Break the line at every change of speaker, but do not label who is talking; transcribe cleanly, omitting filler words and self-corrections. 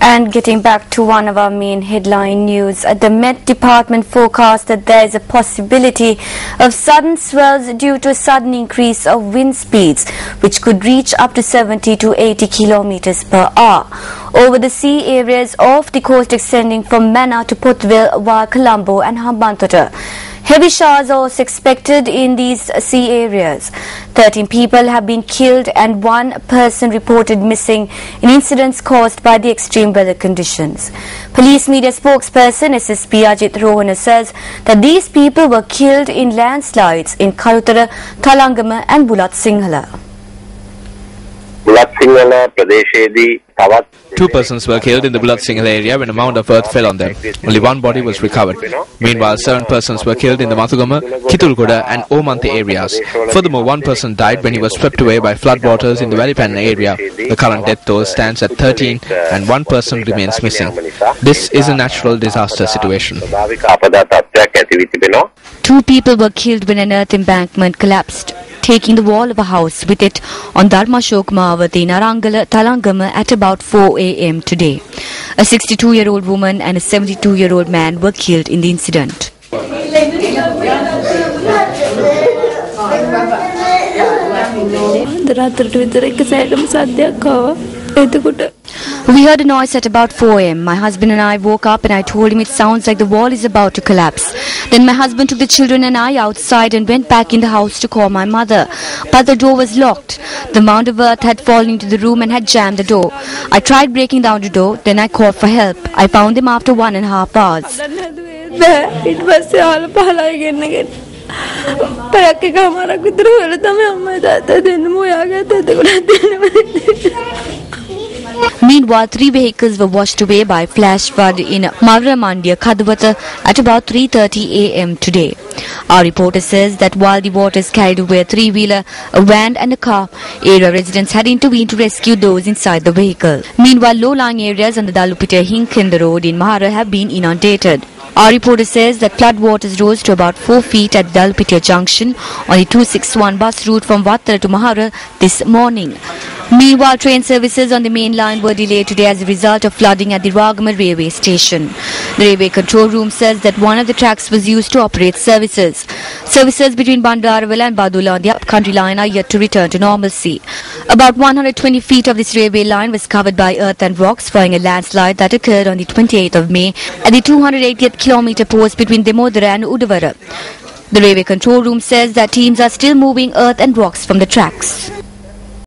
And getting back to one of our main headline news, the Met Department forecast that there is a possibility of sudden swells due to a sudden increase of wind speeds, which could reach up to 70 to 80 kilometers per hour over the sea areas off the coast extending from Mannar to Pottuvil via Colombo and Hambantota. Heavy showers are also expected in these sea areas. 13 people have been killed and one person reported missing in incidents caused by the extreme weather conditions. Police media spokesperson SSP Ajit Rohana says that these people were killed in landslides in Karutara, Talangama and Bulat Sinhala.
Two persons were killed in the Bulat Sinhala area when a mound of earth fell on them. Only one body was recovered. Meanwhile, 7 persons were killed in the Mathugama, Kitulgoda and Omanthi areas. Furthermore, 1 person died when he was swept away by floodwaters in the Valipanna area. The current death toll stands at 13 and 1 person remains missing. This is a natural disaster situation.
2 people were killed when an earth embankment collapsed, taking the wall of a house with it on Dharmashok Mahavati, Narangala, Talangama at about 4 a.m. today. A 62-year-old woman and a 72-year-old man were killed in the incident. We heard a noise at about 4 a.m. My husband and I woke up and I told him it sounds like the wall is about to collapse. Then my husband took the children and I outside and went back in the house to call my mother. But the door was locked. The mound of earth had fallen into the room and had jammed the door. I tried breaking down the door, then I called for help. I found them after 1.5 hours.
It was
Meanwhile, 3 vehicles were washed away by flash flood in Mavramandia, Kadwata at about 3:30 a.m. today. Our reporter says that while the waters carried away a 3-wheeler, a van and a car, area residents had intervened to rescue those inside the vehicle. Meanwhile, low-lying areas on the Dalupite-Hinkenda road in Mannar have been inundated. Our reporter says that flood waters rose to about 4 feet at Dalupite Junction on the 261 bus route from Vattara to Mannar this morning. Meanwhile, train services on the main line were delayed today as a result of flooding at the Ragama railway station. The railway control room says that one of the tracks was used to operate services. Services between Bandaravilla and Badula on the upcountry line are yet to return to normalcy. About 120 feet of this railway line was covered by earth and rocks following a landslide that occurred on the 28th of May at the 280th kilometre post between Demodara and Udavara. The railway control room says that teams are still moving earth and rocks from the tracks.